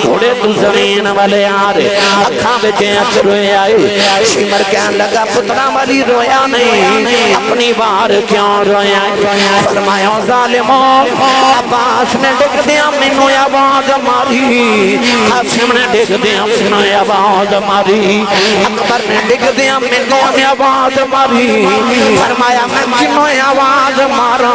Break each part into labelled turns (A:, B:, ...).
A: گھوڑے تو زمین والے آرے اکھاں بچے اچروے آئے شمر کہن لگا پترہ والی رویا نہیں اپنی بار کیوں رویا فرمایا ظالموں عباس نے ڈک دیا منو آواز ماری قاسم نے ڈک دیا منو آواز ماری اکبر نے ڈک دیا منو آواز ماری فرمایا میں کنو آواز مارا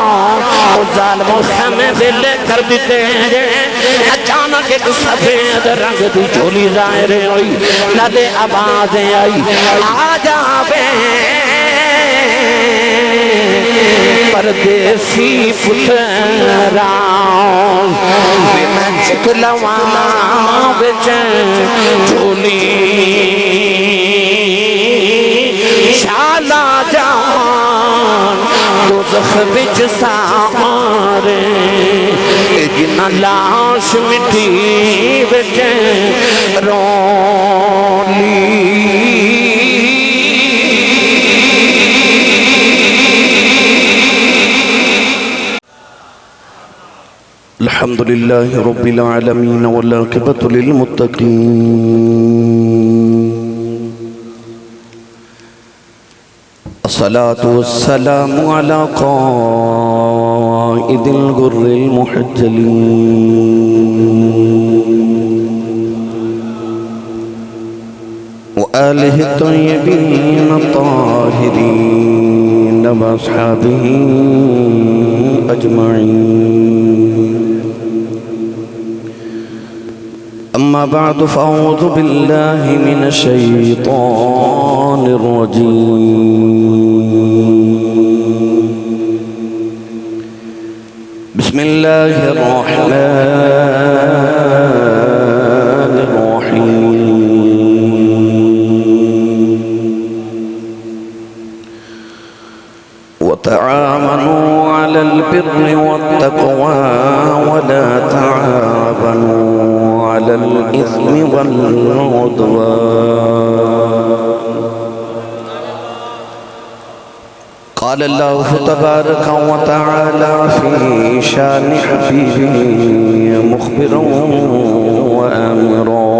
A: اس ظالموں خیمے دلے کر دیتے ہیں اچانک ایک سفید رنگ دی چولی ظاہر ہوئی لدے آوازیں آئی آجا بے پردیسی پتران میں چکلوان بچن چولی شالا جان دوزخ بچ سامارے جنہ لاش مٹی بچن رولی
B: الحمد لله رب العالمين والعاقبة للمتقين الصلاة والسلام على قائد الغر المحجلين وآله الطيبين الطاهرين وأصحابه أجمعين أما بعد فأعوذ بالله من الشيطان الرجيم بسم الله الرحمن الرحيم وتعاونوا على البر والتقوى ولا تعاونوا على الإثم والعدوان قال الله تبارك وتعالى في شان حبيبه مخبرا وآمرا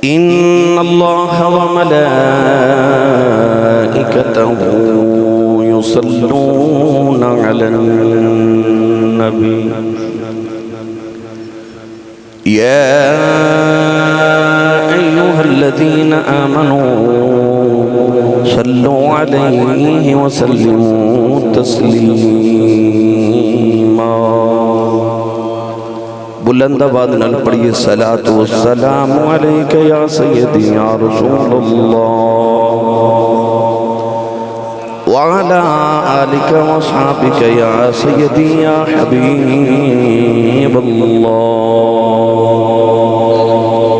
B: إن الله وملائكته يصلون على النبي يا أيها الذين آمنوا صلوا عليه وسلموا تسليما بلند آواز نال پڑھیے صلاة والسلام علیک یا سیدی یا رسول اللہ وعلى آلك وصحابك يا سيدي يا حبيب الله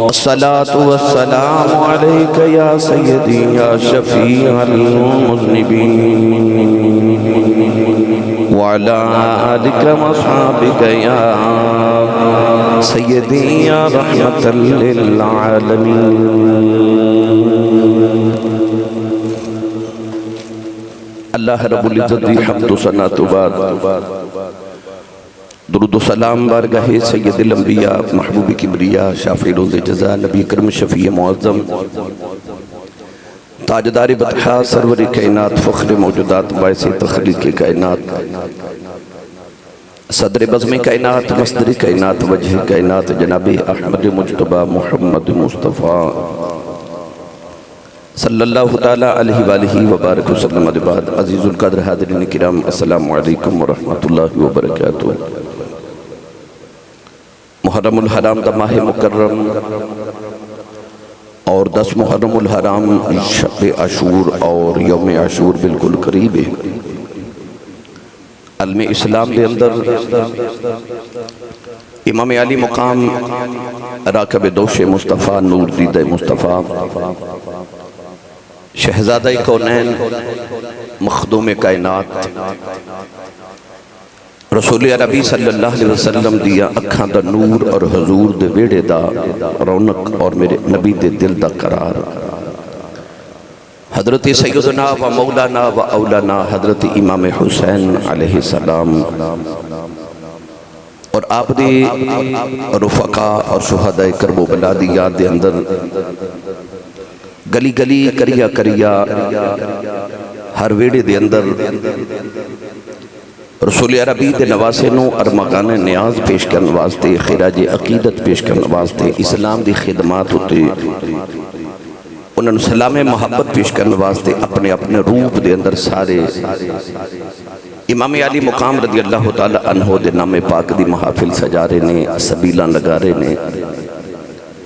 B: الصلاة والسلام عليك يا سيدي يا شفيع المذنبين وعلى آلك وصحابك يا سيدي يا رحمة للعالمين اللہ رب العزت دی حمد و ثنا تو بعد درود و سلام بارگاہ سید الانبیاء محبوب کبریاء شافی روز جزا نبی کرم شفیع معظم تاجدار بطحا سرور کائنات فخر موجودات باعث تخلیق کائنات صدر بزم کائنات مصدر کائنات وجہ کائنات جناب احمد مجتبہ محمد مصطفیٰ صلی اللہ تعالی علیہ وآلہ وبارک وسلم بعد عزیز القدر حاضرین کرام السلام علیکم ورحمۃ اللہ وبرکاتہ محرم الحرام دا ماہ مکرم اور 10 محرم الحرام شب عاشور اور یوم عاشور بالکل قریب ہے علم اسلام دے اندر امام علی مقام راکب دوش مصطفیٰ نور دید مصطفیٰ شہزادہ کونین مخدوم کائنات رسول عربی صلی اللہ علیہ وسلم دیا اکھاں دا نور اور حضور دے ویڑے دا رونق اور میرے نبی دے دل دا قرار حضرت سیدنا و مولانا و اولانا حضرت امام حسین علیہ السلام اور آپ دی رفقا اور شہداء کرب و بلا دی یاد دے اندر گلی گلی کریا کریا ہر ویڑے دے اندر رسول عربی دے نواسے نو ارمغان نیاز پیش کرن واسطے خراج عقیدت پیش کرن واسطے اسلام دی خدمات ہوتے انہوں نے سلام محبت پیش کرن واسطے اپنے اپنے روپ دے اندر سارے امام علی مقام رضی اللہ تعالی عنہ دے نام پاک دی محافل سجارے نے سبیلان لگارے نے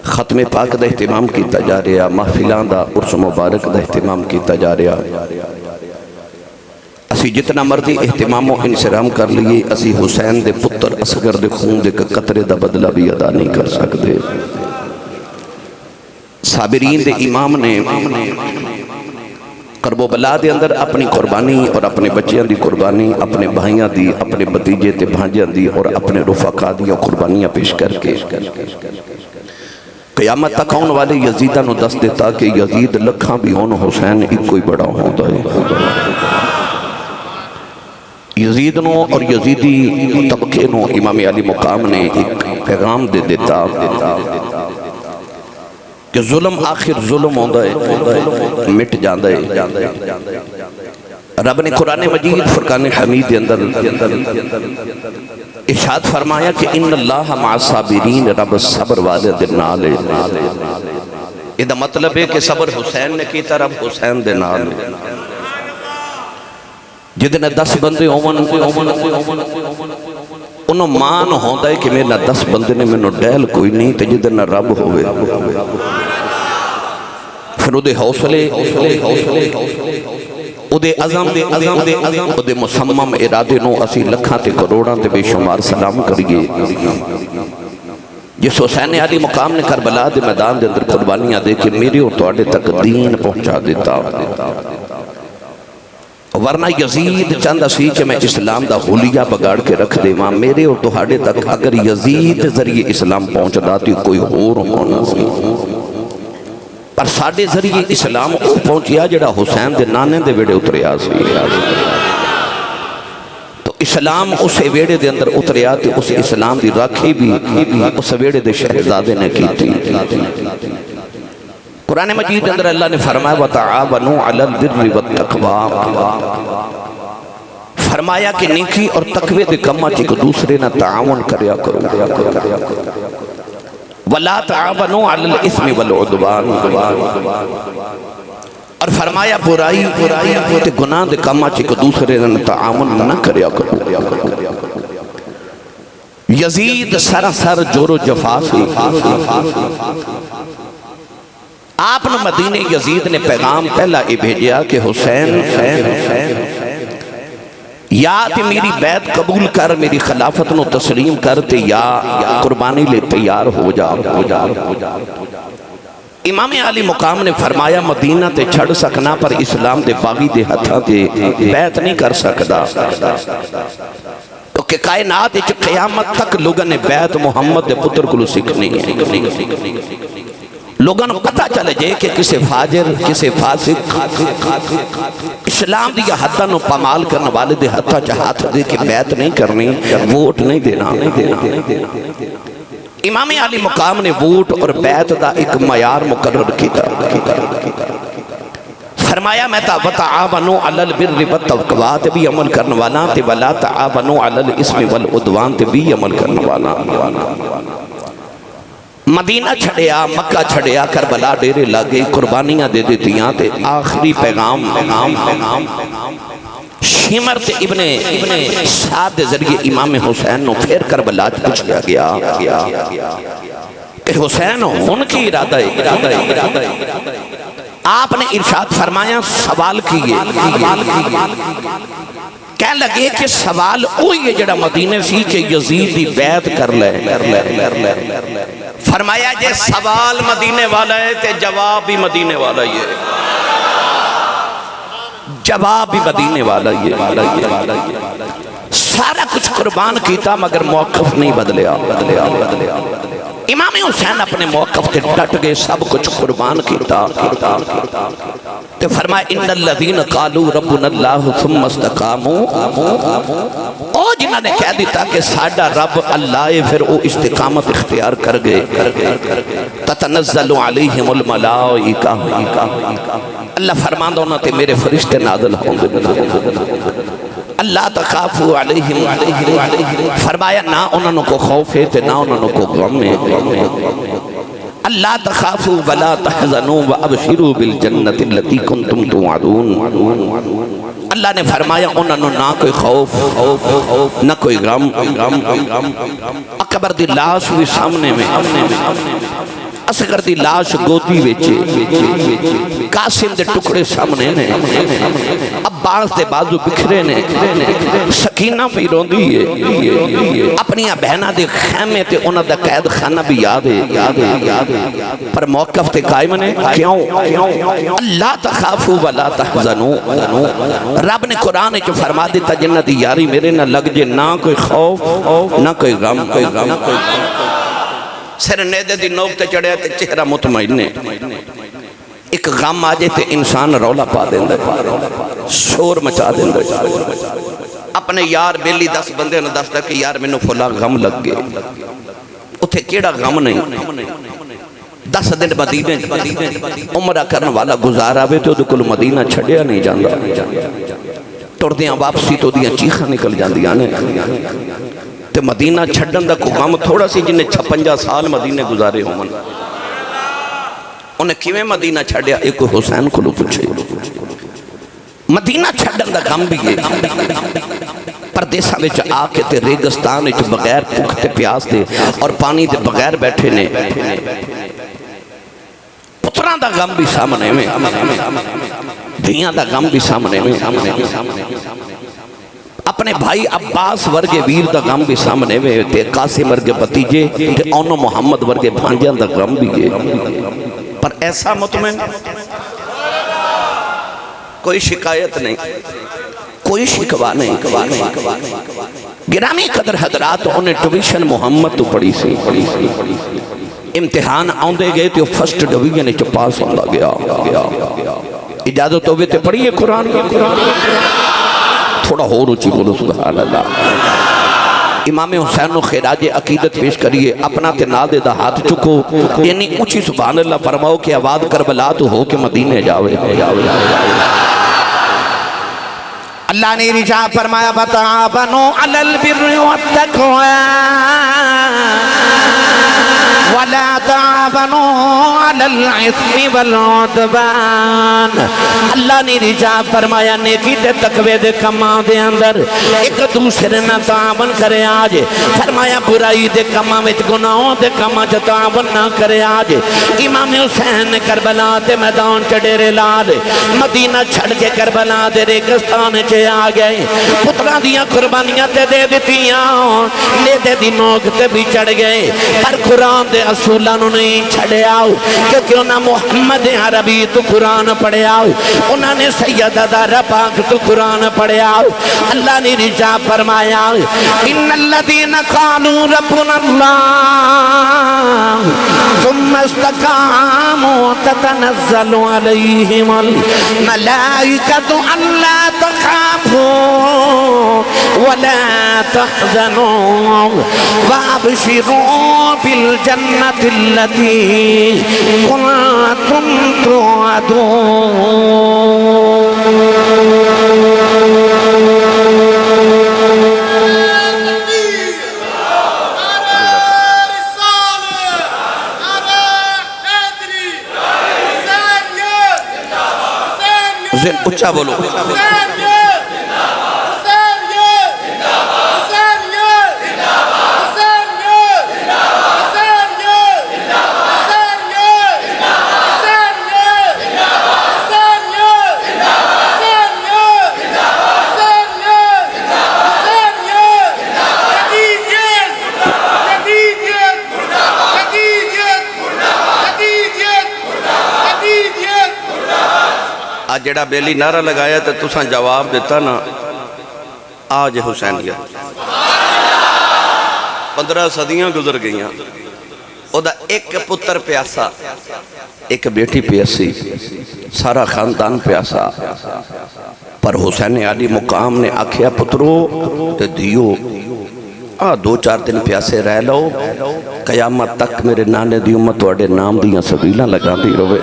B: ختم پاک دا اہتمام کیتا جا رہا محفلان دا عرس مبارک دا اہتمام کیتا جا رہا اسی جتنا مرضی اہتمام و انسرام کر لیے اسی حسین دے پتر اصغر دے خون دے قطرے دا بدلہ بھی ادا نہیں کر سکتے صابرین دے امام نے کرب و بلا دے اندر اپنی قربانی اور اپنے بچیاں دی قربانی اپنے بھائیاں دی اپنے بتیجے تے بھانجیاں دی اور اپنے رفقا دی قربانیاں پیش کر کے قیامت تک آن والے یزیدہ نو دست دیتا کہ یزید لکھاں بھی ہون حسین ایک کوئی بڑا ہوتا ہے یزید نو اور یزیدی طبقے نو امام علی مقام نے ایک پیغام دے دیتا کہ ظلم آخر ظلم ہوندہ ہے مٹ جاندہ ہے رب نے قرآن مجید فرقان حمید دے اندر ارشاد فرمایا کہ ان اللہ مع صابرین رب صبر والے دے نال ہے یہ دا مطلب ہے کہ صبر حسین نے کیتا رب حسین دے نال ہے جدنے 10 بندے انہوں مان ہوندہ ہے کہ میرا 10 بندے نے میں ڈیل کوئی نہیں تے جدنے رب ہوئے پھر او دے حوصلے او دے عظم او دے مسمم ارادے نو اسی لکھاں تے کروڑاں تے بے شمار سلام کریے جس حسین علی مقام نے کربلا دے میدان دے اندر قربانیاں دے کہ میرے اور توڑے تک دین پہنچا دیتا ورنہ یزید چاندہ سی کہ میں اسلام دا حلیہ بگاڑ کے رکھ دے ماں میرے اور توڑے تک اگر یزید ذریعے اسلام پہنچ داتی کوئی اور ہونا سی پر ساڑھے ذریعے اسلام پہنچیا جڑا حسین دے نانے دے ویڑے اتریا سی تو اسلام اسے ویڑے دے اندر اتریا تے اس اسلام دی راکھی بھی اس ویڑے دے شہزادے نے کی تھی قرآن مجید اندر اللہ نے فرمایا وَتَعَاوَنُوا عَلَى الْبِرِّ وَالتَّقْوَىٰ فرمایا کہ نیکی اور تقوی دے کمہ چک دوسرے نہ تعاون کریا کرو وَلَا تَعَاوَنُوا عَلَى الْإِثْمِ وَالْعُدْوَانِ اور فرمایا برائی تے گناہ دے کمہ چک دوسرے نہ تعاون نہ کریا کرو یزید سراسر جور و جفا سے آپ نے مدینہ یزید نے پیغام پہلا یہ بھیجیا کہ حسین یا تے میری بیعت قبول کر میری خلافت نو تسلیم کر تے یا قربانی لے تیار ہو جا امام علی مقام نے فرمایا مدینہ تے چھڑ سکنا پر اسلام دے باغی دے ہتھا تے بیعت نہیں کر سکدا کہ کائنات اچھ قیامت تک لوگوں نے بیعت محمد دے پتر کو سکھنی ہے لوگوں نے پتہ چلے جائے کہ کسے فاجر کسے فاسق اسلام دی حدہ نو پامال کرنے والے دے حدہ چاہت دے کہ بیعت نہیں کرنی ووٹ نہیں دینا امام علی مقام نے ووٹ اور بیعت دا ایک معیار مقرر کیتا فرمایا میں وَتَعَاوَنُوا عَلَى الْبِرِّ وَالتَّقْوَىٰ تے بھی عمل کرنے والا تے وَلَا تَعَاوَنُوا عَلَى الْإِثْمِ وَالْعُدْوَانِ تے بھی عمل کرنے والا مدینہ چھڑیا مکہ چھڑیا کربلا ڈیرے لگے قربانیاں دے دیتیاں تے آخری پیغام شمر تے ابن سعد دے ذریعے امام حسین نو پھر کربلا پوچھ گیا کہ حسین ان کی ارادہ ہے آپ نے ارشاد فرمایا سوال کیے کہنے لگے کہ سوال اوہی ہے جڑا مدینہ سی کہ یزید دی بیعت کر لے فرمایا جے سوال مدینے والا ہے تے جواب بھی مدینے والا ہی ہے جواب بھی مدینے والا ہی ہے سارا کچھ قربان کیتا مگر موقف نہیں بدلیا امام حسین اپنے موقف تے ڈٹ گئے سب کچھ قربان کیتا تے فرمایا ان الذین قالوا ربنا اللہ ثم استقاموا او جن انہوں نے کہہ دیتا کہ ساڈا رب اللہ ہے، پھر وہ استقامت اختیار کر گئے۔ تتنزل علیہم الملائکہ، اللہ فرماندہ انہوں تے میرے فرشتے نازل ہوں گے۔ اللہ تخافوا علیہم، فرمایا نہ انہوں کو خوف ہے نہ انہوں کو غم ہے۔ اللہ تخافوا ولا تحزنوا وابشروا بالجنت التي كنتم توعدون۔ اللہ نے فرمایا انہوں نہ کوئی خوف نہ کوئی غم۔ اکبر دی لاش بھی سامنے میں، اصغر دی لاش گودی ویچے، قاسم دے ٹکڑے سامنے نے، عباس دے بازو بکھرے نے، سکینہ پہ روندی ہے، اپنی بہنہ دے خیمے تے انہوں دا قید خانہ بھی یاد ہے، پر موقف تے قائم نے کیوں؟ اللہ تخافوا ولا تحزنوا، رب نے قرآن جو فرما دیتا جنہ دی یاری میرے نہ لگ جے، نہ کوئی خوف نہ کوئی غم۔ سر نیدے دی نوک تے چڑھے تے چہرہ مطمئن ہے، ایک غم آجے تے انسان رولا پا دیندے، شور مچا دیندے۔ اپنے یار بیلی 10 بندے نے دس دا کہ یار میں نے فلا غم لگ گئے، اتھے کیڑا غم نہیں۔ 10 دن مدینہ عمرہ کرنے والا گزارا بے تو کل مدینہ چھڑیا نہیں جاندہ، ٹردیاں واپسی تو دیاں چیخاں نکل جاندیاں نے۔ تے مدینہ چھڑن دا کو غم تھوڑا سی جنہیں 56 سال مدینہ گزارے ہوں، انہیں کیویں مدینہ چھڑیا؟ ایک حسین کو لو پوچھے، مدینہ چھڑن دا غم بھی ہے، پردیسہ میں آکے تے ریگستان میں بغیر پکھتے پیاس دے اور پانی دے بغیر بیٹھے نے، پتران دا غم بھی سامنے میں، دھیاں دا غم بھی سامنے میں، اپنے بھائی عباس ورگے ویر دا غم بھی سامنے میں، تے قاسم ورگے بتیجے تے اونو محمد ورگے بھانجیاں دا غم بھی ہے، پر ایسا مطمئن کوئی شکایت نہیں، کوئی شکوا نہیں۔ گرامی قدر حضرات انہیں ٹویشن محمد تو پڑھی سی، امتحان آندے گئے تو فرسٹ ڈویژن چ پاس ہوندا گیا۔ اجازت ہوئے تے پڑھیے قرآن تھوڑا ہو روچی بولو سبحان اللہ۔ امام حسین و خراج عقیدت پیش کریے، اپنا تے نال دے دا ہاتھ چکو، یعنی اونچی سبحان اللہ فرماؤ کہ آواز کربلا تو ہو کے مدینے جاوے۔ اللہ نے ارشاد فرمایا وتعاونوا علی البر والتقوی ولا تعاونوا علی الاثم والعدوان۔ اللہ نے ارشاد فرمایا نیکی تے تقوی دے کماں دے اندر ایک دوسرے نہ تعاون کرے آج، فرمایا برائی دے کماں وچ گناہوں دے کماں چ تعاون نہ کرے آج۔ امام حسین کربلا دے میدان چ ڈیرے لا دے، مدینہ چھڑ کے کربلا دے ریگستان چ آ گئے، پترہ دیاں قربانیاں تے دے دیتیاں، نیدے دی نوک تے بھی چڑھ گئے، پر قرآن دے اصولانوں نہیں چھڑے آؤ، کیونکہ انہاں محمد عربی تو قرآن پڑھے آؤ، انہاں نے سیدہ زہرا پاک تو قرآن پڑھے آؤ۔ اللہ نے ارشاد فرمایا ان الذین قالوا ربنا اللہ ثم استقاموا تتنزل علیہم الملائکۃ الا تخافوا ولا تحزنوا وابشروا بالجنة التي كنتم توعدون۔ حسین اچھا بولو، آج جڑا بیلی نعرہ لگایا تو تساں جواب دیتا نا آج حسینیہ 15 صدیاں گزر گئیاں، او دا ایک پتر پیاسا، ایک بیٹی پیاسی، سارا خاندان پیاسا، پر حسین علی مقام نے آکھیا پترو تے دیو دو چار دن پیاسے رہ لو قیامت تک میرے نانے دی امت توڑے نام دیاں سبیلہ لگا دی روے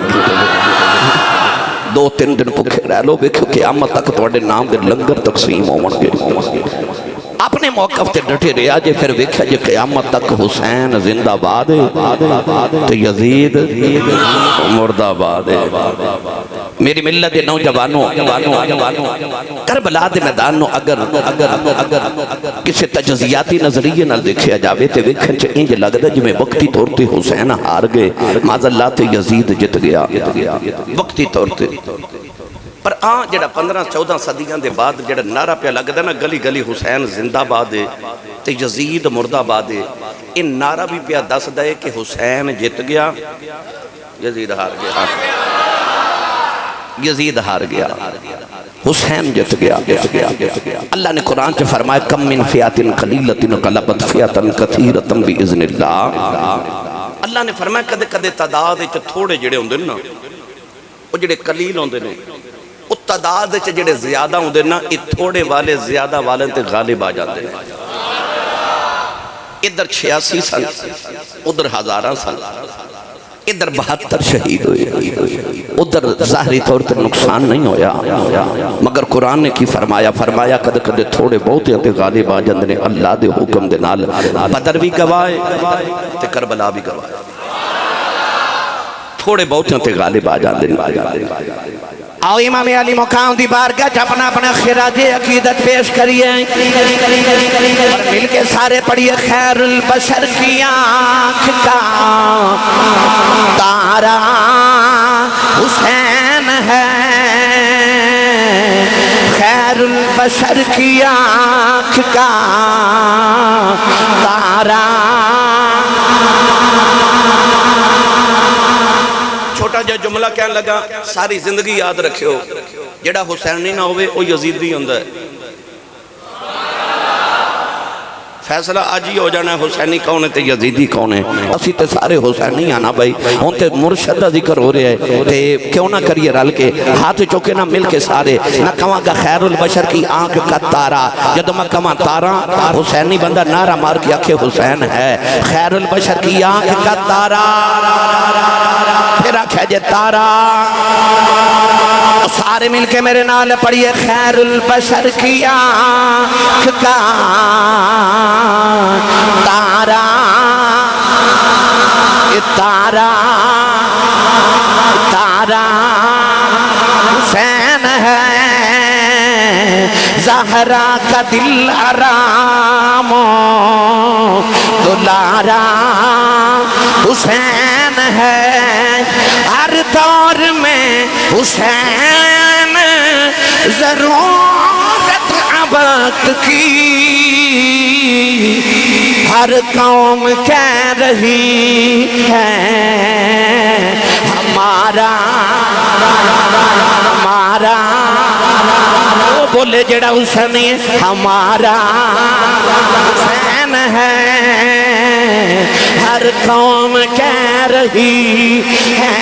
B: دو تین دن پکھے رہ لو بیکھو قیامت تک توڑے نام دے لنگر تقسیم ہومن گے اپنے موقف تے ڈٹے رہا جے پھر ویکھا جے قیامت تک حسین زندہ باد تو یزید مردہ باد میری ملت نوجوانوں کربلا دے میدانوں اگر کسی تجزیاتی نظریے نہ دیکھیا جاوے تے ویکھن چ انج لگدا جویں وقتی طور تے حسین ہار گئے معاذ اللہ تے یزید جت گیا وقتی طور تے پر جڑا 15-14 صدیاں دے بعد جڑا نعرہ پہ لگدا نا گلی گلی حسین زندہ باد تے یزید مردہ باد ان نعرہ بھی پہ دس دے کہ حسین جت گیا یزید ہار گیا یزید ہار گیا حسین جت گیا اللہ نے قرآن سے فرمایا کم من فیات قلیلت غلبت فیات کثیرت باذن اللہ اللہ نے فرمایا کدے کدے تعداد وچ تھوڑے جڑے ہوندے نا او جڑے قلیل ہوندے نے او تعداد وچ جڑے زیادہ ہوندے نا اے تھوڑے والے زیادہ والے تے غالب آ جاندے نے ادھر 86 سن ادھر ہزاراں سن ادھر 72 شہید ہوئے ادھر ظاہری طور پر نقصان نہیں ہویا مگر قرآن نے کی فرمایا کد کد تھوڑے بہت تے غالب آ جاندے نے اللہ دے حکم دے نال بدر بھی گوائے تے کربلا بھی گوائے تھوڑے بہت تے غالب آ جاندے نے
A: آؤ امام علی مقام دی بارگاہ اپنا اپنا خراج عقیدت پیش کریے اور مل کے سارے پڑھیے خیر البشر کی آنکھ کا تارا حسین ہے خیر البشر کی آنکھ کا تارا
B: چھوٹا جا جملہ کہنے لگا ساری زندگی یاد رکھے ہو جڑا حسینی نہ ہوئے وہ یزیدی ہوندہ ہے فیصلہ آج ہی ہو جانا ہے حسینی کون ہے تے یزیدی کون ہے اسی تے سارے حسینی آنا بھائی ہون تے مرشدہ ذکر ہو رہے ہیں تے کیوں نہ کریے رل کے ہاتھ چوکے نہ مل کے سارے نہ کہاں گا خیر البشر کی آنکھ کا تارا جدو میں کہاں تارا حسینی بندہ نعرہ مار کے آنکھ حسین ہے خیر البشر کی آنکھ کا تارا پھر آنکھ جے تارا سارے مل کے میرے نال پڑھیے خیر البشر کی آنکھ کا تارا تارا تارا حسین ہے زہرا کا دل آرام دلارا حسین ہے ہر دور میں حسین ضرورت وقت کی ہر قوم کہہ رہی ہے ہمارا وہ بولے جڑا حسین ہے ہمارا حسین ہے ہر قوم کہہ رہی ہے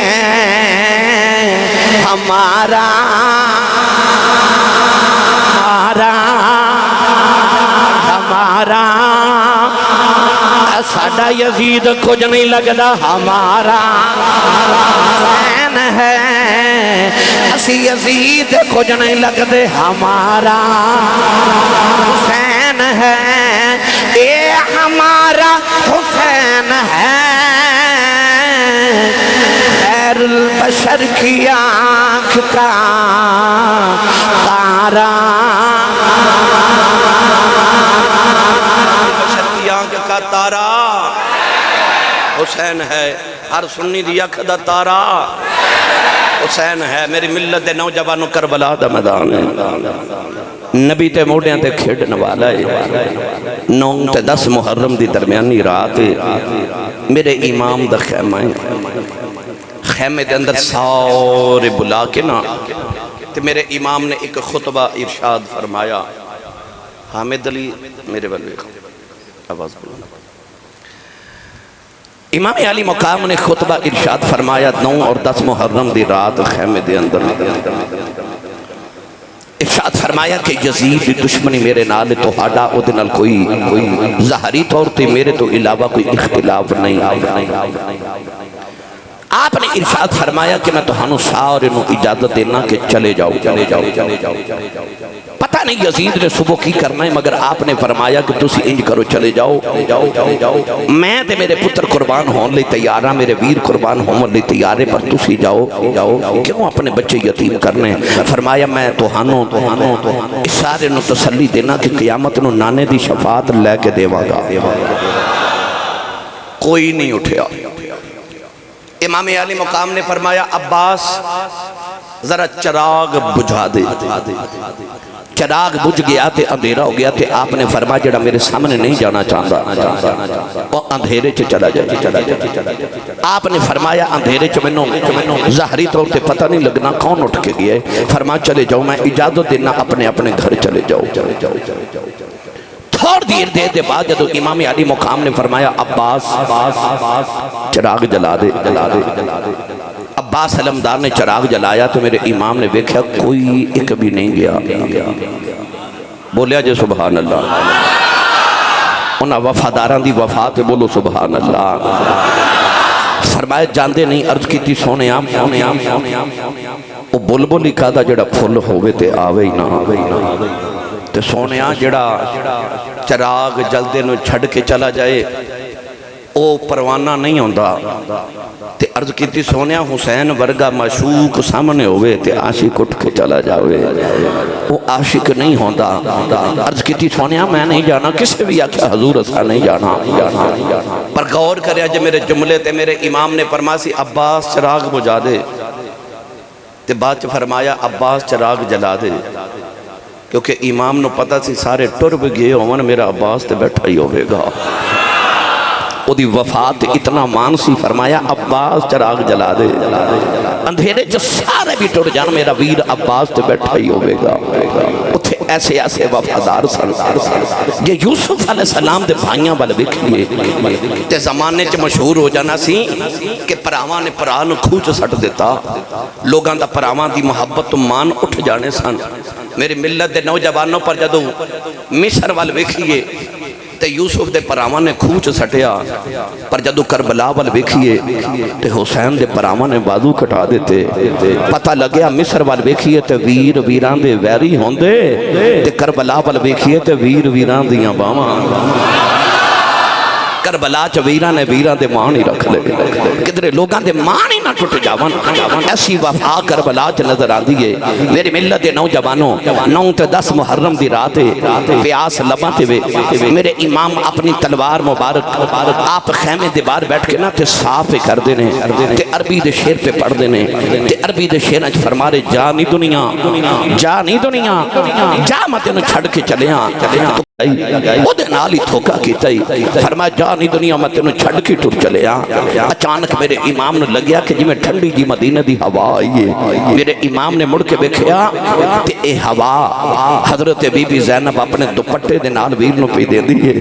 B: ہمارا ساڑا یزید کچھ نہیں لگدا ہمارا حسین ہے اسی یزید کچھ نہیں لگدے ہمارا حسین ہے اے ہمارا حسین ہے خیر البشر کی آنکھ کا تارا کا تارا حسین ہے ہر سنی دی اکھ دا تارا حسین ہے میری ملت دے نوجوانوں کربلا دا میدان ہے نبی تے موڑیاں تے کھیڑن والا ہے 9 تے 10 محرم دی درمیانی رات میرے امام دا خیمہ ہے خیمے دے اندر سارے بلا کے نا تے میرے امام نے ایک خطبہ ارشاد فرمایا حامد علی میرے والے آواز بلانا امام علی مقام نے خطبہ ارشاد فرمایا 9 اور 10 محرم دی رات خیمے دے اندر ارشاد فرمایا کہ یزید دی دشمنی میرے نال تہاڈا او دے نال کوئی ظاہری طور تے میرے تو علاوہ کوئی اختلاف نہیں. آپ نے ارشاد فرمایا کہ میں تہانوں سارے نو اجازت دینا کہ چلے جاؤ. پتہ نہیں یزید نے صبح کی کرنا ہے مگر آپ نے فرمایا کہ تسی انج کرو چلے جاؤ. میں تے میرے پتر قربان ہون لئی تیار ہاں, میرے ویر قربان ہون لئی تیار ہے, پر تسی جاؤ کیوں اپنے بچے یتیم کرنے. فرمایا میں تہانوں سارے نو تسلی دینا کہ قیامت نو نانے دی شفاعت لے کے دیواں گا. کوئی نہیں اٹھیا. امام علی مقام نے فرمایا عباس ذرا چراغ بجھا دے. چراغ بجھ گیا تے اندھیرا ہو گیا تے آپ نے فرمایا جڑا میرے سامنے نہیں جانا چاہتا وہ اندھیرے چ چلا جائے. آپ نے فرمایا اندھیرے چ میں ظاہری طور تے پتہ نہیں لگنا کون اٹھ کے گیا ہے. فرمایا چلے جاؤ, میں اجازت دینا اپنے گھر چلے جاؤ. تھوڑی دیر دے بعد جدو امام علی مقام نے فرمایا عباس چراغ جلا دے. عباس علمدار نے چراغ جلایا تو میرے امام نے دیکھا کوئی ایک بھی نہیں گیا. بولیا جے سبحان اللہ. انہاں وفاداران دی وفا تے بولو سبحان اللہ. فرمایا جاندے نہیں, عرض کی تھی سونے آم وہ بلبل ہی کہا جڑا پھل ہوئے تے آوے ہی نہ. تے سونیاں جڑا چراغ جلدے نو چھڑ کے چلا جائے او پروانہ نہیں ہوندا. تے عرض کیتی سونیاں حسین ورگا معشوق سامنے ہوئے تے عاشق اٹھ کے چلا جاوے وہ عاشق نہیں ہوندا. عرض کیتی سونیاں میں نہیں جانا, کسے بھی آکھا حضور اسا نہیں جانا. پر غور کریا جے میرے جملے تے میرے امام نے فرمایا سی عباس چراغ بجھا دے. تے بعد فرمایا عباس چراغ جلا دے, کیونکہ امام نو پتہ سی سارے ٹر بھی گئے ہون, میرا عباس تے بیٹھا ہی ہوئے گا. او دی وفات اتنا مان سی. فرمایا عباس چراغ جلا دے. اندھیرے جو سارے بھی ٹر جان, میرا ویر عباس تے بیٹھا ہی ہوئے گا. اتھے ایسے وفادار سن یہ یوسف علیہ السلام دے بھائیاں والے بکھئے تے زمانے چ مشہور ہو جانا سی کہ پراواں نے پران کھوچ سٹ دیتا. لوگاں دا پراواں دی محبت تو مان اٹھ جانے سن. میری ملت دے نوجوانوں پر جدو مصر وال ویکھیے تے یوسف دے پراواں نے کھوچ سٹیا, پر جدو کربلا وال ویکھیے تے حسین دے پراواں نے بازو کٹا دیتے. پتہ لگیا مصر وال ویکھیے تے ویر ویران دے ویری ہوندے تے کربلا وال ویکھیے تے ویر ویران دیاں باواں. کربلا چ ویران نے ویران دے مان ہی رکھ لے. کدھرے لوگاں دے مان ہی نہ ٹوٹ جاون. ایسی وفا کربلا چ نظر آندی ہے. میری ملت دے نوجوانوں 9 تے 10 محرم دی رات پیاس لباں تے وے میرے امام اپنی تلوار مبارک آپ خیمے دے باہر بیٹھ کے نا تے صاف کر دے نے تے عربی دے شعر پہ پڑھ دے نے تے عربی دے شعر وچ فرما رہے جا نہیں دنیا جا میں تینوں چھڑ کے چلیاں. او دے نال ہی دھوکا کیتا ہی. فرمایا جا نہیں دنیا میں تینوں چھڑ کے ٹر چلے. اچانک میرے امام نے لگیا کہ جی میں ٹھنڈی جی مدینہ دی ہوا آئی ہے. میرے امام نے مڑ کے دیکھیا تے اے ہوا حضرت بی بی زینب اپنے دوپٹے دے نال ویر نو پی دیندی ہے.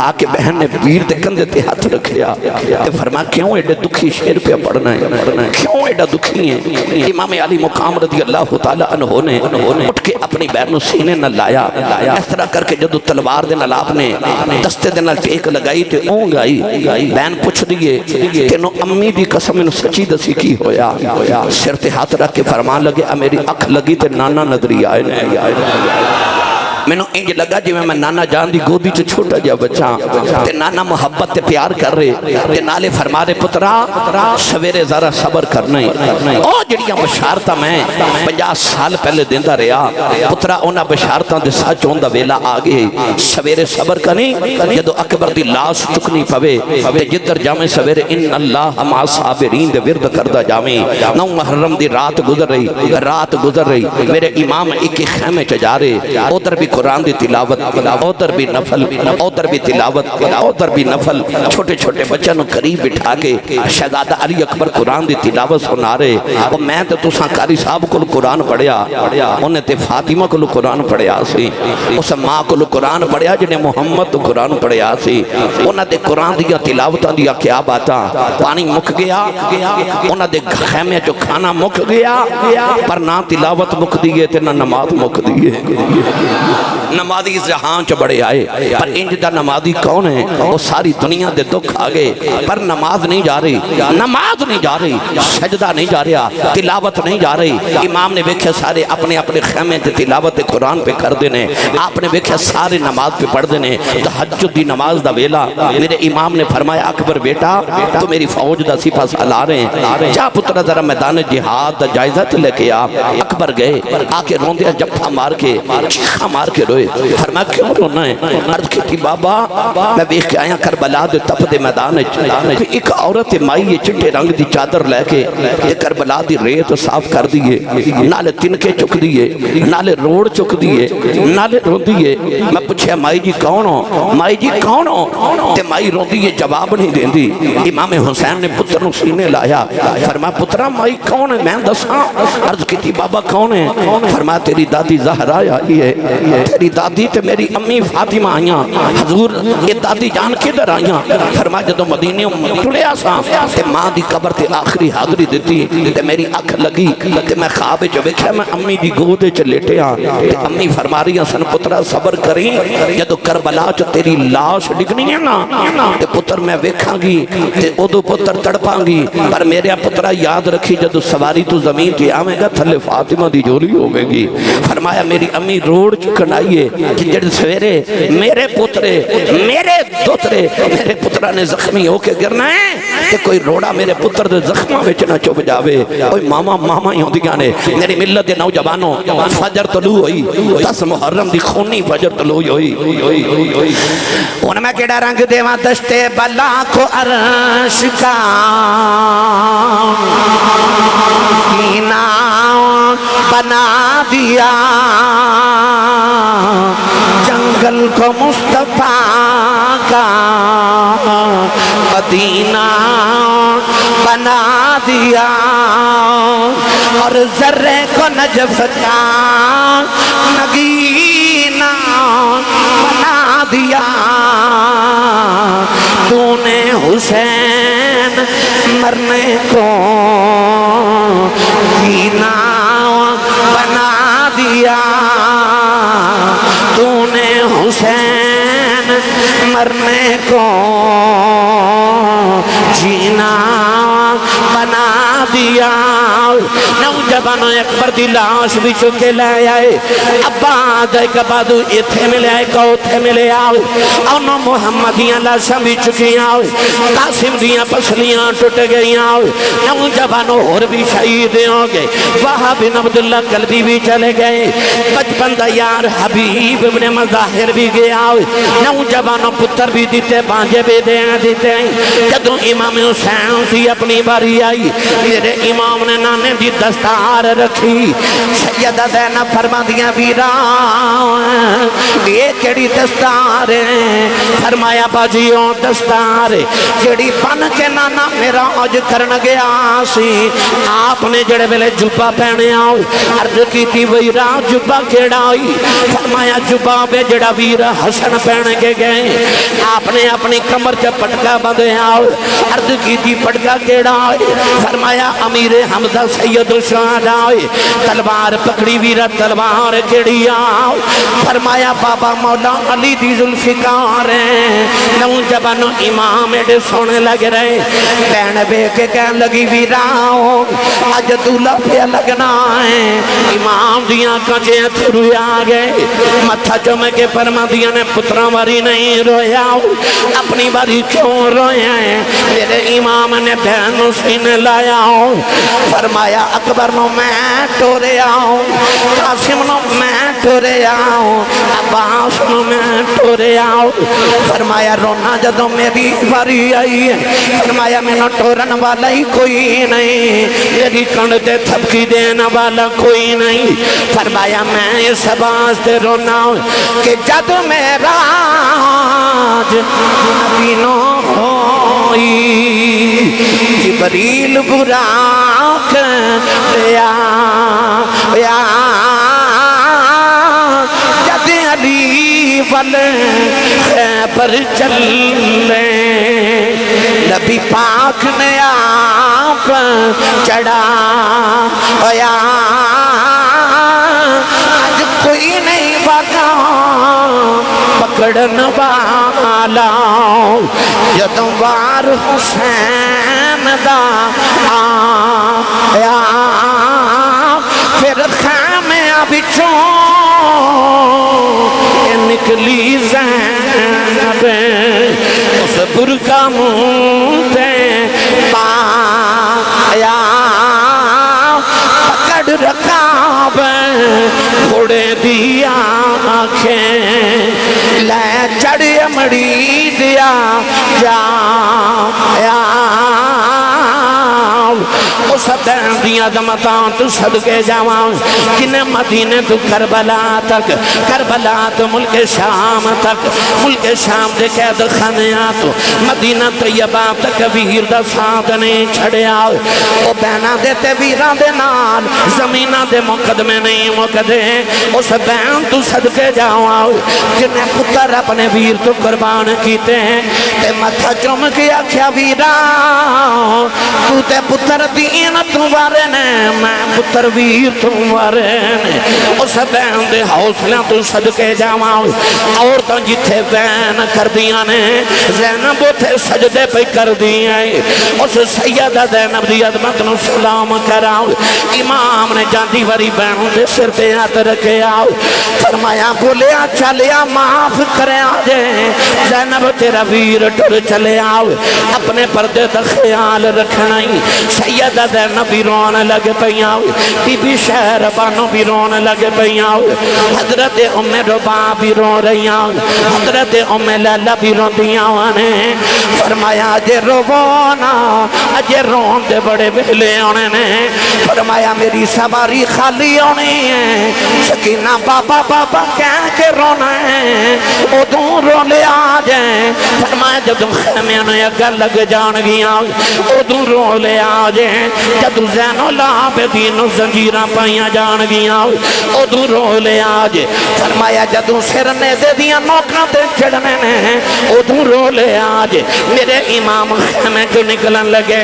B: آ کے بہن نے ویر دے کندھے تے ہاتھ رکھیا تے فرمایا کیوں ایڈے دکھی شعر پہ پڑھنا ہے, کیوں ایڈا دکھی ہے. امام علی مقام رضی اللہ تعالی عنہ نے اٹھ کے اپنی بہن نو سینے نہ لایا. اس طرح کر کے جدو تلوار دے نال آپ نے دستے دے نال ٹیک لگائی تے اون گائی. بہن پوچھ دیئے تینوں امی دی قسم انہوں سچی دسی کی ہویا. سر تے ہاتھ رکھ کے فرمان لگے میری اکھ لگی تے نانا نظری آئے نے. میں نے انج لگا جی میں نانا جان دی گودی چ چھوٹا جا بچہ تے نانا محبت تے پیار کر رہے تے نالے فرما رہے پترا سویرے ذرا صبر کرنا ہے. او جڑیاں بشارتاں میں 50 سال پہلے دیندا رہیا پترا انہاں بشارتاں دے سچ ہوندا ویلا آ گئے. سویرے صبر کریں جدو اکبر دی لاش چکنی پوے تے جدھر جاویں سویرے ان اللہ مع صابرین دے ورد کردا جاویں. 9 محرم دی رات گزر رہی میرے امام ایک خیمے چ جا رہے. ادھر بھی قرآن دی تلاوت ادھر بھی نفل ادھر بھی تلاوت ادھر بھی نفل چھوٹے چھوٹے بچوں نو قریب بٹھا کے شہزادہ علی اکبر قرآن دی تلاوت سنا رہے اور میں تے تساں قاری صاحب کو قرآن پڑھیا انہیں تے فاطمہ کو قرآن پڑھیا سی اس ماں کو قرآن پڑھیا جنہیں محمد قرآن پڑھیا سی انہیں تے قرآن دیا تلاوتاں دیا کیا باتا پانی مک گیا انہیں دے خیمے جو کھانا مک گیا پر نہ تلاوت مک دیئے تے نہ نماز مک دیئے نمازی جہاں چ بڑے آئے پر انج دا نمازی کون ہے وہ ساری دنیا دے دکھ آگے پر نماز نہیں جا رہی نماز نہیں جا رہی سجدہ نہیں جا رہا تلاوت نہیں جا رہی امام نے دیکھا سارے اپنے اپنے خیمے تے تلاوت قرآن پہ کر دینے آپ نے دیکھا سارے نماز پہ پڑھ دینے تہجد دی نماز دا ویلا میرے امام نے فرمایا اکبر بیٹا تو میری فوج دا سپاہ سالار ہیں جا پترہ ذرا میدان جہاد دا جائزہ تے لے کے اکبر گئے آکے روندیا جپھا مار کے چیخا مار کے روئے فرمایا کیوں رونا ہے عرض کی تھی بابا میں بیخ کے آیا کربلا دے تپ دے میدان ایک عورت مائی یہ چٹے رنگ دی چادر لے کے یہ کربلا دی ریت صاف کر دیئے نالے تنکے چک دیئے نالے روڑ چک دیئے نالے رو دیئے میں پوچھے مائی جی کون ہو مائی جی کون ہو تے مائی رو دیئے جواب نہیں دیں دی امام حسین نے پتر نو سینے لایا فرمایا پترہ مائی کون ہے میں دساں عرض کی تھی بابا کون ہے فرمایا تیری دادی زہرا آئی ہے تیری دادی تے میری امی فاطمہ آئیاں حضور یہ دادی جان کے در آئیاں فرمایا جدو مدینہ ٹڑیا سا تے ماں دی قبر تے آخری حاضری دیتی تے میری اکھ لگی تے میں خواب جو بیکھا میں امی دی گودے چ لیٹے تے امی فرما رہی ہیں سن پترہ صبر کریں جدو کربلا چ تیری لاش ڈگنی ہے نا تے پتر میں ویکھاں گی تے ادو پتر تڑپاں گی پر میرے پترہ یاد رکھی جدو سواری تو زمین تے آمیں گا تھلے فاطمہ دی جولی ہوگے گی فرمایا میری امی روڑ چکن آئیے کہ جڑ سویرے میرے پترے میرے دوترے میرے پترہ نے زخمی ہو کے گرنا ہے کہ کوئی روڑا میرے پتر دے زخمہ میں چنا چوب جاوے کوئی ماما ہی ہوں دیگانے میری ملت دے نوجوانوں فجر طلوع ہوئی 10 محرم دی خونی فجر طلوع ہوئی ان میں کیڑا رنگ دیوان دشتے بلا کو عرش کا سینہ بنا دیا جنگل کو مصطفیٰ کا مدینہ بنا دیا اور ذرے کو نجف کا نگینہ بنا دیا تو نے حسین مرنے کو جینا بنا دیا تو نے حسین مرنے کو جینا بنا دیا نوجوانوں اکبر دی لاش بھی چکے لے آئے ابا دے کبادو ایتھے ملے آئے کوتھے ملے آئے انہوں محمدیاں لاشاں بھی چکی آئے قاسم دیاں پسلیاں ٹوٹ گئی آئے نوجوانوں اور بھی شہید ہو گئے وہاں بن عبداللہ قلبی بھی چلے گئے بچپن دا یار حبیب ابن مظاہر بھی گیا آئے نوجوانوں پتر بھی دیتے بانجے بھی دیتے جدوں امام حسین سی اپنی باری آئی میرے امام نے نانے دی دستار رکھی سیدہ زینب فرما دیا ویران یہ کیڑی دستار ہے فرمایا باجیوں دستار کیڑی بن کے نانا میرا آج کرن گیا سی آپ نے جڑے ویلے جبا پہنے آؤ عرض کی تھی ویران جبا کیڑا آئی فرمایا جبا بے جڑا ویر حسن پہنے کے گئے آپ نے اپنی کمر سے پٹکا بندے آؤ عرض کی تھی پٹکا کیڑا آئی فرمایا امیر حمزہ سید الشہداء آئے تلوار پکڑی ویرہ تلوار کیڑی آؤ فرمایا بابا مولا علی دی ذوالفقار ہیں نوجوانوں امام ایڈے سونے لگ رہے بین بے کے کہن لگی ویراؤ آج دولہ پہ لگنا ہے امام دیاں کجے تھرو آگئے متھا چمے کے فرما دیاں نے پترہ واری نہیں رویا اپنی باری کیوں رویا ہے میرے امام نے بہن سینے لایا فرما
A: فرمایا اکبر نو میں ٹورے آؤں، قاسم نو میں ٹورے آؤں، عباس نو میں ٹورے آؤں۔ فرمایا رونا جدوں میری باری آئی ہے، فرمایا میں نو ٹورن والا ہی کوئی نہیں، میری کنڈ تے تھپکی دینا والا کوئی نہیں۔ فرمایا میں اس واسطے رونا کہ جد میرا نبینو ہوئی جبریل براق لیا جد علی ول خیبر چلے نبی پاک نے آپ چڑھا آج کوئی نہیں بھاگا پکڑن والا جدوں وار حسین دا آیا پھر خیمیاں بچوں نکلی زینب اس برکا منہ تے پایا پکڑ رکاب گھوڑے دیا آنکھیں لے چڑھ امڑی دیا جایا اس دین دیا دمتان تو صدقے جاؤں کنہیں مدینے تو کربلا تک، کربلا تو ملک شام تک، ملک شام دے قید خانیاں تو مدینہ طیبہ تک ویر دا ساتھ نہیں چھڑے آؤ۔ او بینہ دیتے ویران دے نال زمینہ دے مقدمے نہیں مقدے، اس بین تو صدقے جاؤں جنہیں پتر اپنے ویر تو قربان کیتے ہیں تے متھا چوم کیا کیا ویران تو تے پتر دین تمہارے نے میں پتر ویر تمہارے نے اس بین دے حوصلہ تو صدقے جاواں اور تو جتھے بین کر دیا نے زینب تھے سجدے پہ کر دیا اس سیدہ زینب دی عظمت نو سلام کراؤ۔ امام نے جاندی وری بین دے سر پہ ہاتھ رکھے آؤ، فرمایا بولیا چلیا معاف کرے آجے زینب تیرا ویر ٹر چلے آؤ، اپنے پردے دا خیال رکھنا ہی سیدہ زینب بھی رون لگ پیاں، بی بی شہر بانو بھی رون لگ پیاں، حضرت ام ربا بھی رون رہیاں، حضرت ام لیلہ بھی رون دیاں نے فرمایا اجے رونا اجے رون دے بڑے بہلے آنے نے فرمایا میری سواری خالی آنی ہے سکینہ بابا بابا کہہ کے رونا ہے ادھوں رو لے آجیں فرمایا جدوں خیمیاں نے اگر لگ جان گیا ادھوں رو لے آجیں جدوں زین العابدین زنجیرہ پائیاں جان گیا ادھوں رو لے آجیں فرمایا جدوں سرنے دے دیا نوکرہ تے چڑھنے نے ادھوں رو لے آجیں میرے امام خیمے جو نکلن لگے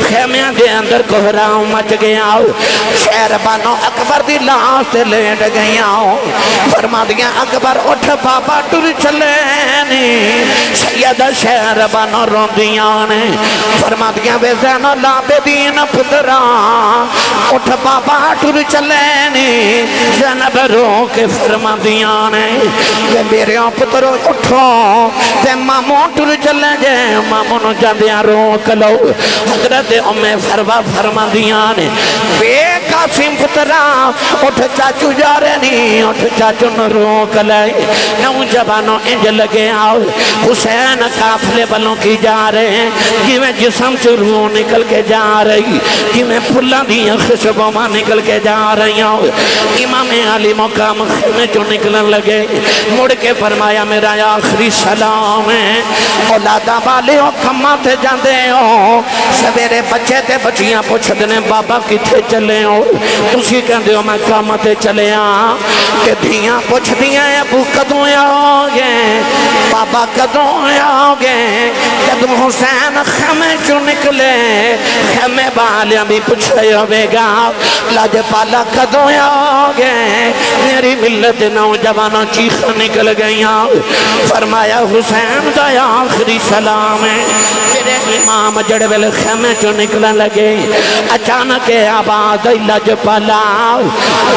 A: خیمیاں دے اندر کوہراؤں مچ گیا شہر بانو اکبر دی لاس تے لیٹ گیا فرما دیا اکبر اٹھ بابا ٹر چلے نی سیدہ شہر بانو رو دیا نے فرما دیا بے زین العابدین پترا اٹھ بابا ٹر چلے نی زینب رو کے فرما دیا نے میرے پترو اٹھو تے ماموں ٹر چلے جے ماموں نو جاندیاں روک لو حضرت ام فروا فرما دیا نے بے قاسم پترا اٹھ چاچو جا رہے نہیں اٹھ چاچو نو روک لائے نوجوانوں انج لگے آؤ حسین قافلے بلوں کی جا رہے ہیں جویں جسم سے روح نکل کے جا رہی جویں پھلاں دیاں خوشبواں نکل کے جا رہی ہوں امام علی مقام خیمے جو نکلن لگے مڑ کے فرمایا میرا آخری سلام ہے اولادہ والے ہو کھماں تے جاندے ہو سویرے بچے تے بچیاں پوچھ دنے بابا کتھے چلے ہو تسی کہندے ہو میں کام تے چلے ہاں کہ دھیاں پوچھ دیاں ابو کدوں آؤگے بابا کدوں آؤگے جب حسین خیمے چوں نکلے خیمے والیاں بھی پوچھے ہوئے گا لاج پالا کدوں آؤگے میری ملت نوجوانوں چیخ نکل گئیاں فرمایا حسین دا آخری سلام ہے میرے امام امام جڑے ویلے خیمے چو نکلن لگے اچانک آواز لج پلا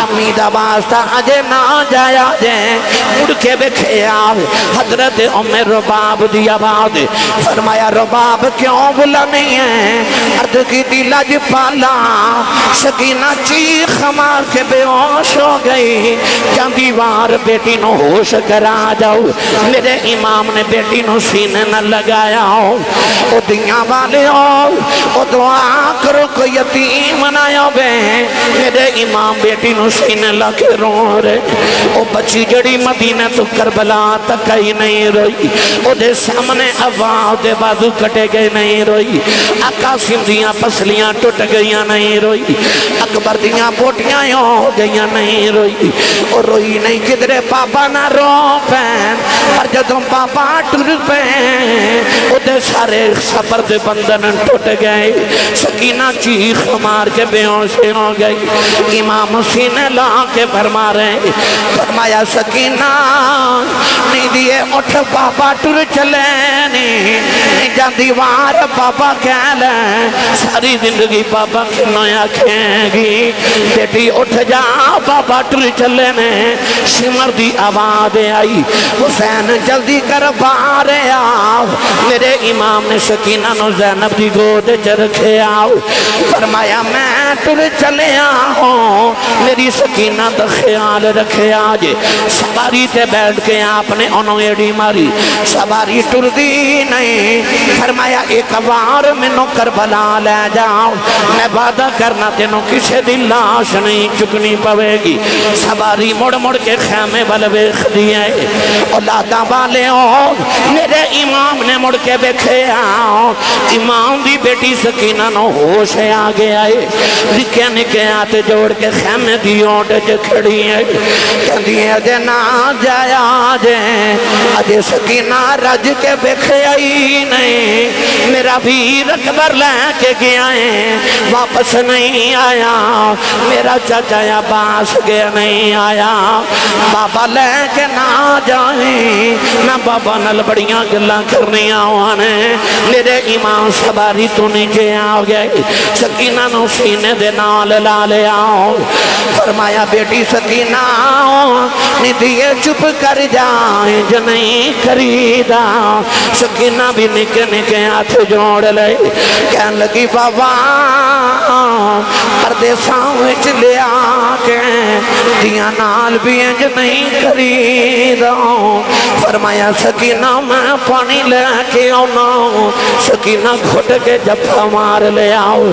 A: امی دا واسطہ اجے نہ جایا جے مڑ کے بکھیا حضرت ام رباب دی آواز فرمایا رباب کیوں بلا نہیں ہے عرض کی دی لج پالا سکینہ چیخ مار کے بے ہوش ہو گئی جاندی وار بیٹی نو ہوش کرا جاؤ میرے امام نے بیٹی نو سینے نہ لگایا ہو او دیاں والے ہو او دعا کرو کو یتیم منایا بے میرے امام بیٹی نو سینے لگے رو رہے او بچی جڑی مدینہ تو کربلا تک ہی نہیں روئی او دے سامنے آواز دے بازو کٹے گئے نہیں روئی آقا سندیاں پسلیاں ٹوٹ گئیاں نہیں روئی اکبر دیاں بوٹیاں ہو گئیاں نہیں روئی اور روئی نہیں کدرے پاپا نہ رو پین پر جدوں پاپا ٹر پین او دے سارے صبر دے بندن ٹوٹ گئے سکینہ چیخ مار کے بے ہوش ہو گئی امام سینے لا کے فرما رہے فرمایا سکینہ نہیں دیئے اٹھ پاپا ٹر چلے نہیں جان دیوار پاپا کہہ لیں ساری زندگی پاپا کنویا کہیں گی بیٹی اٹھ جا پاپا ٹر چلے نے شمر دی آواز آئی حسین جلدی کر بارے آؤ میرے امام نے سکینہ نو زینب دی گود چرکھے آؤ فرمایا میں ٹر چلے آؤں میری سکینہ دا خیال رکھے آجے سواری تے بیٹھ کے آپ نے انہوں ایڈی ماری سواری ٹر دی نہیں فرمایا ایک بار منو کربلا لے جاؤ میں وعدہ کرنا تینوں کسے دی لاش نہیں چکنی پوے گی سواری مڑ مڑ کے خیمے والے بیخ دیئے اولادہ والے ہو میرے امام نے مڑ کے بیکھے آؤ امام دی بیٹی سکینہ نو ہوش آگے آئے رکھے نکے آتے جوڑ کے خیمے دی اوٹ جو کھڑی ہے کہندی ہے دے نہ جایا جے اجے سکینہ رج کے بیکھے آئی نہیں میرا بھی رکبر لے کے گیا ہے واپس نہیں آیا میرا چاچا عباس گیا نہیں آیا بابا لے کے نہ جائیں میں بابا نل بڑیاں گلاں کرنی آوانے میرے امام سواری تو نیچے آ گئے سکینہ نو سینے دے نال لا لے آؤ فرمایا بیٹی سکینہ ندیے چپ کر جائیں جو نہیں خریدا سکینہ بھی نکے نکے ہاتھ جوڑ لے کہن لگی بابا پردے سامچ لے آکے دیا نال بھی انج نہیں خریدا فرمایا سکینہ میں پانی لے کے آنا سکینہ گھٹ کے جپا مار لے آؤ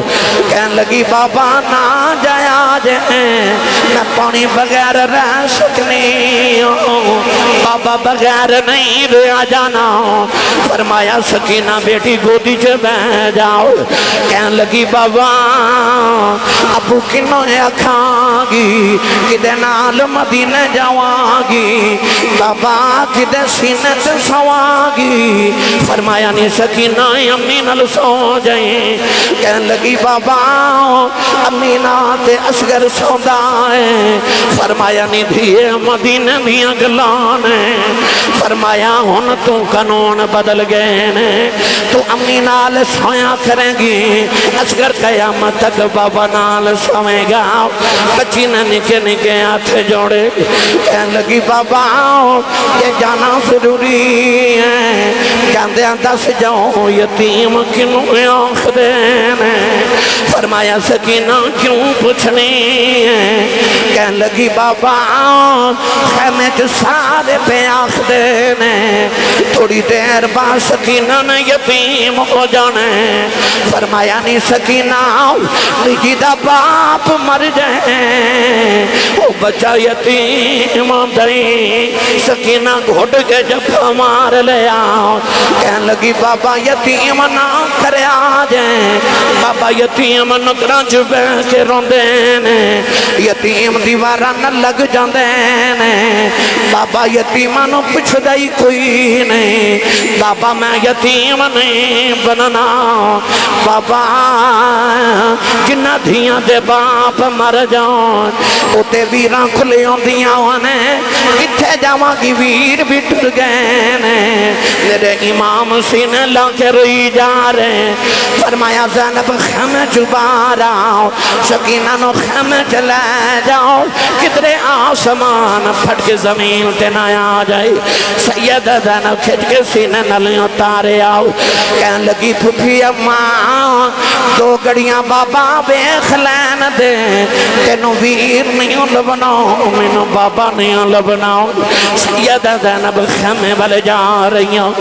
A: کہن لگی بابا نہ جایا جائیں میں پانی بغیر رہ سکنی بابا بغیر نہیں رہ جانا فرمایا سکینہ بیٹی گودی چھ بہ جاؤ کہن لگی بابا ابو کنوں اکھاں گی کدے نال مدینہ جاواں گی بابا کدے سینے تے سواں گی فرمایا نہیں سکینہ امی نال سو جائیں کہن لگی بابا امی نال تے اصغر سوندا ہے فرمایا نہیں دھیے مدینہ دیاں گلانے فرمایا ہن تو قانون بدل گئے نے تو امی نال سویا کریں گی اصغر قیامت تک بابا نال سوئے گا بچی نے نکے نکے ہاتھ جوڑے کہن لگی بابا یہ جانا ضروری ہے جاندے دس جاؤ یتیم کنوں آنکھ دینے فرمایا سکینہ کیوں پوچھنی ہے کہن لگی بابا خیمے جو سارے پہ آنکھ دینے تھوڑی دیر بعد سکینہ نے یتیم ہو جانے فرمایا نہیں سکینہ نجی دا باپ مر جائیں وہ بچہ یتیم دیں سکینہ گھٹ کے جب مار لیا کہن لگی بابا یتیم نہ کرے آ جائیں بابا یتیم نکراں چ بیٹھ کے روندے نے یتیم دیواراں نال لگ جاندے نے بابا یتیماں نوں پچھدا ہی کوئی نہیں بابا میں یتیم نہیں بننا بابا جنہ دھیاں دے باپ مر جان اوتے ویراں کھلے ہوندیاں نے کتھے جاواں گی ویر بھی ٹر گئے نے میرے امام سینے لا کے روئی جا رہے فرمایا زینب خیمے چبا رہا سکینہ نو خیمے چلے جاؤ کدرے آسمان پھٹ کے زمین تے نہ آ جائے سید زینب کھچ کے سینے نلیں اتارے آؤ کہن لگی پھوپھی اماں دو گڑیاں بابا بیخ لین دے تینوں ویر نہیں لبناؤ مینوں بابا نہیں لبناؤ سید زینب خیمے والے جا رہی ہوں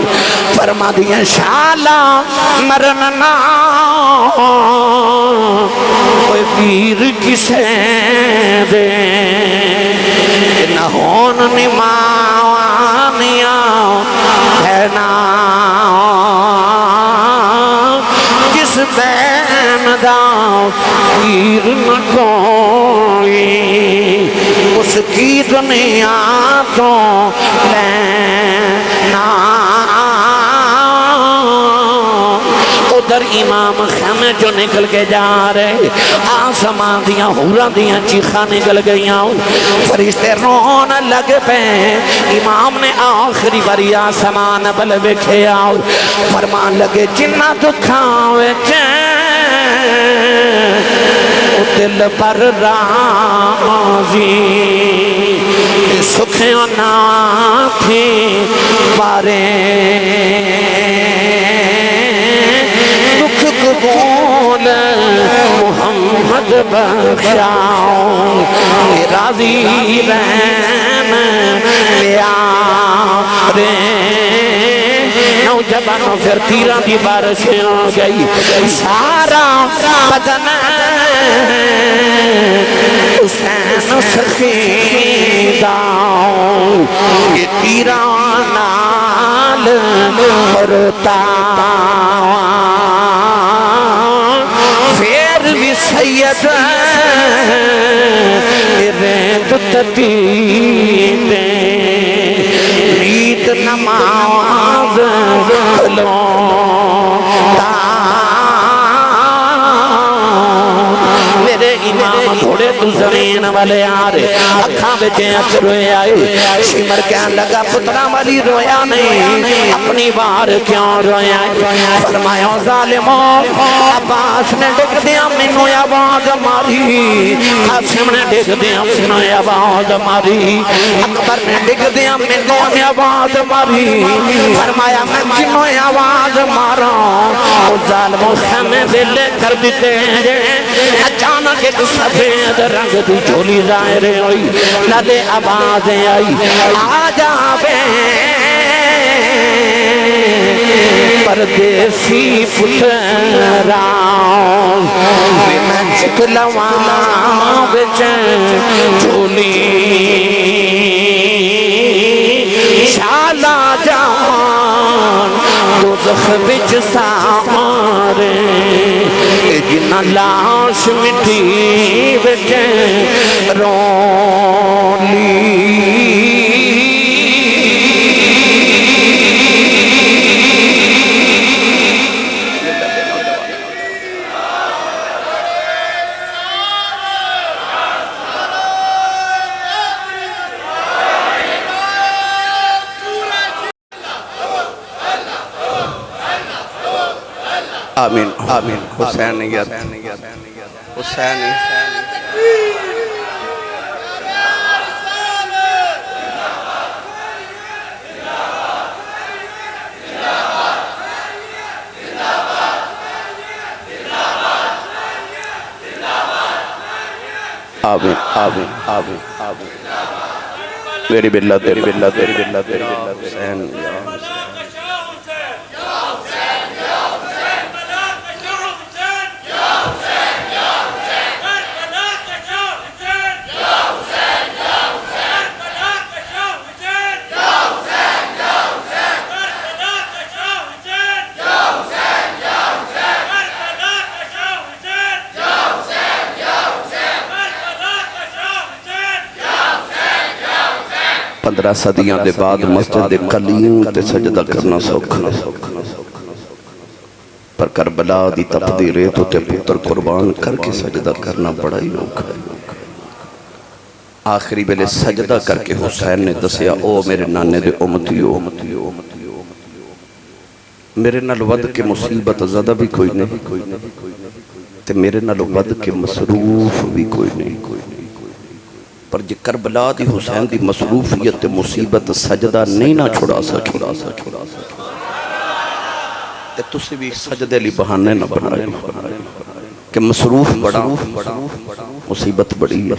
A: فرما دیا شالا مرننا کوئی ویر کسے دے نہ ہون نمانیاں ہے نا جس بین دا ویر نہ کوئی اس کی دنیا تو لینا ادھر امام خیمے جو نکل کے جا رہے آسمان دیاں حوراں دیاں چیخاں نکل گئیاں فرشتے رون لگ پہ امام نے آخری باری آسمان بل بکھے آؤ فرمان لگے جنہ دکھاں وچے دل پر راضی سکھیوں نہ تھی بارے دکھ قبول محمد بخشاؤں راضی رہن پیارے نوجوانوں پھر تیرہ دی بارشیں ہو گئی سارا بدن حسین سخیدہ یہ تیرہ نال مرتا پھر بھی سید ریت تتیتے ریت نماز کھلوتا میرے امام گھوڑے تو زمین والے آرے اکھاں بچے اچھروے آئے شمر کہن لگا پترہ والی رویا نہیں اپنی بار کیوں رویا فرمایا ظالموں عباس نے ڈک دیا منو آواز ماری قاسم نے ڈک دیا منو آواز ماری اکبر نے ڈک دیا منو آواز ماری فرمایا میں کنو آواز مارا ظالموں خیمے دلے کر دیتے ہیں اچانک ایک سفید رنگ دی جھولی ظاہر ہوئی لدے آوازیں آئی آ جاوے پردیسی پتراؤں میں چکلواں بچیں جھولی شالا جان دوزخ بچ سامارے جنہ لاش مٹی بچیں رولی
B: آمین آمین حسینیت حسینیت آمین آمین آمین آمین میری باللہ تیری باللہ تیری باللہ تیری باللہ حسین 15 صدیاں دے بعد مسجد قلیم تے سجدہ کرنا سوکھا پر کربلا دی تپدی ریتوں تے پتر قربان کر کے سجدہ کرنا بڑا ہی اوکھا ہے۔ آخری بلے سجدہ کر کے حسین نے دسیا او میرے نانے دے امتیو میرے نال ود کے مصیبت زدہ بھی کوئی نہیں تے میرے نال ود کے مصروف بھی کوئی نہیں پر جی کربلا دی حسین دی مصروفیت تے مصیبت سجدہ نہیں نہ چھڑا سکے تے تسی بھی سجدے لی بہانے نہ بنائے کہ مصروف بڑا مصیبت بڑی ہے۔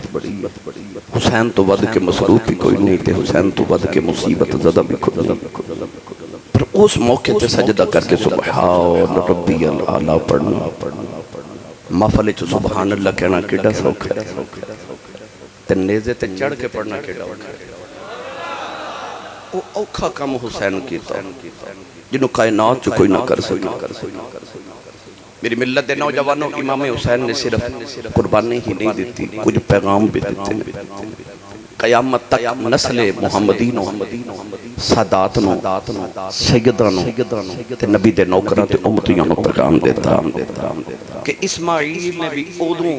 B: حسین تو ود کے مصروف بھی کوئی نہیں تے حسین تو ود کے مصیبت زدہ بھی کوئی نہیں پر اس موقع تے سجدہ کر کے سبحان ربی العالی پڑھنا محفل چو سبحان اللہ کہنا کیڑا سوکھا ہے تے نیزے تے چڑھ کے پڑھنا کیڑا اوکھا ہے۔ وہ اوکھا کم حسین کیتا جنہوں کائنات جو کوئی نہ کر سکا۔ میری ملت دے نوجوانوں امام حسین نے صرف قربانی ہی نہیں دیتی کچھ پیغام بھی دیتے قیامت تک نسل محمدینوں ساداتنوں سیدانوں تے نبی دے نوکران تے امتیاں نو پیغام دیتا کہ اسماعیل نے بھی اودوں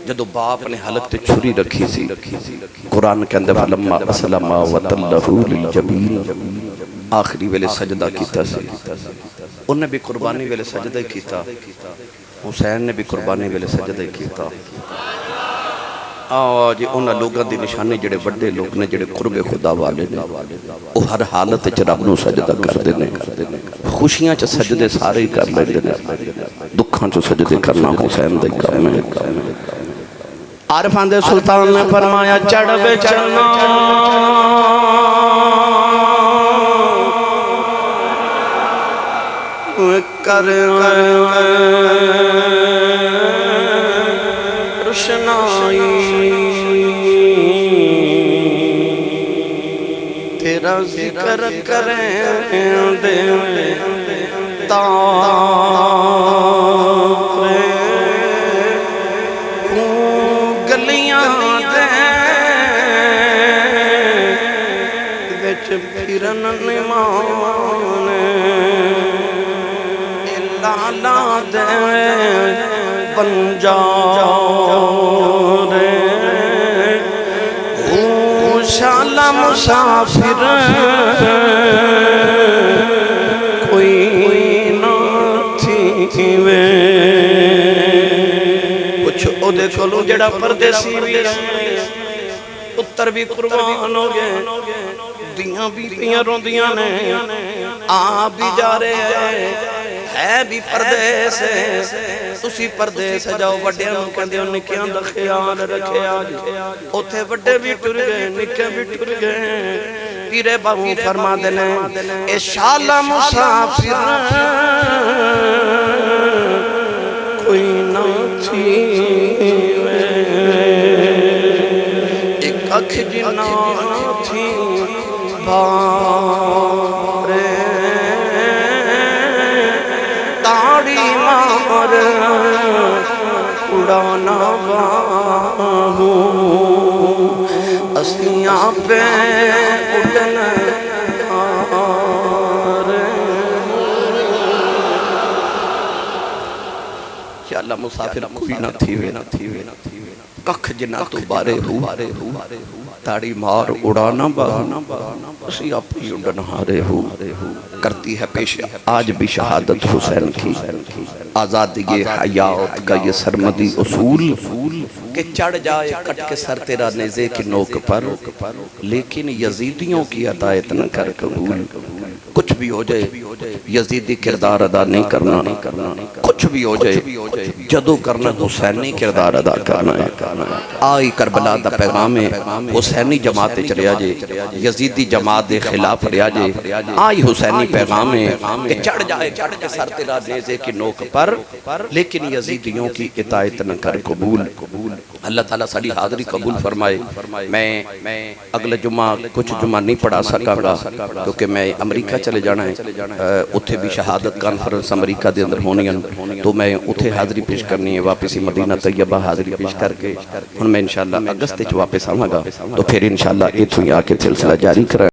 B: جدو باپ نے حلق تے چھری رکھی سی قرآن کے اندر فلما اسلم وتلہ للجبین آخری ویلے سجدہ کیتا سی انہیں نے بھی قربانی ویلے سجدہ کیتا حسین نے بھی قربانی ویلے سجدہ کیتا آج انہاں لوگاں دی نشانی جڑے بڑے لوگ نے جڑے قرب خدا والے نے وہ ہر حالت چ رب نو سجدہ کردے نے خوشیاں چ سجدے سارے ہی کر لیندے نے دکھاں چ سجدے کرنا حسین دے کام ہے۔ عارفان دے سلطان نے فرمایا چڑھ بے چلنا کر روشنائی تیرا ذکر کریں دے تارے گلیاں دے وچ پھرن نمانے لالا دے بن جارے شالا مسافر کوئی نہ تھی وے کچھ او دے کھولو جڑا پردیسی بھی پتر بھی قربان ہو گئے دیاں بھی دیاں روندیاں نے آپ بھی جا رہے ہے بھی پردیس تسی پردیس جاؤ وڈیاں نوں کہندے ہن نکیاں دا خیال رکھے آج اوتھے وڈے بھی ٹر گئے نکے بھی ٹر گئے پیرے بابو فرما دے نے اے شالا مسافر کوئی نہ تھی ایک اکھ جنہ تھی بارے اڑانا باہو اسیاں پہ اڑن آرے یا اللہ مسافر کوئی نہ تھی وے ککھ جنہ تو بارے ہو تاڑی مار اڑانا باہو اسی آپ ہی اڑن ہارے ہو کرتی ہے پیش آج بھی شہادت حسین کی آزادی حیات کا یہ سرمدی اصول کہ چڑھ جائے کٹ کے سر تیرا نیزے کی نوک پر لیکن یزیدیوں کی عطایت نہ کر قبول کچھ بھی ہو جائے یزیدی کردار ادا نہیں کرنا کچھ بھی ہو جائے جدو کرنا حسینی کردار ادا کرنا ہے آئی کربلا دا پیغام ہے حسینی جماعت چلے آجے یزیدی جماعت دے خلاف رہے آجے آئی حسینی پیغام ہے کہ چڑھ جائے چڑھ کے سر تیرا نیزے کی نوک پر لیکن یزیدیوں کی اطاعت نہ کر قبول اللہ تعالیٰ ساڑی حاضری قبول فرمائے میں اگلے جمعہ کچھ جمعہ نہیں پڑھا سکا گا کیونکہ میں امریکہ چلے جانا ہے اتھے بھی شہادت کانفرنس امریکہ دے اندر ہونی ہیں تو میں اتھے حاضری پیش کرنی ہے واپسی مدینہ طیبہ حاضری پیش کر کے ہن میں انشاءاللہ اگست وچ واپس آواں گا تو پھر انشاءاللہ اتھوں ہی آ کے سلسلہ جاری کریں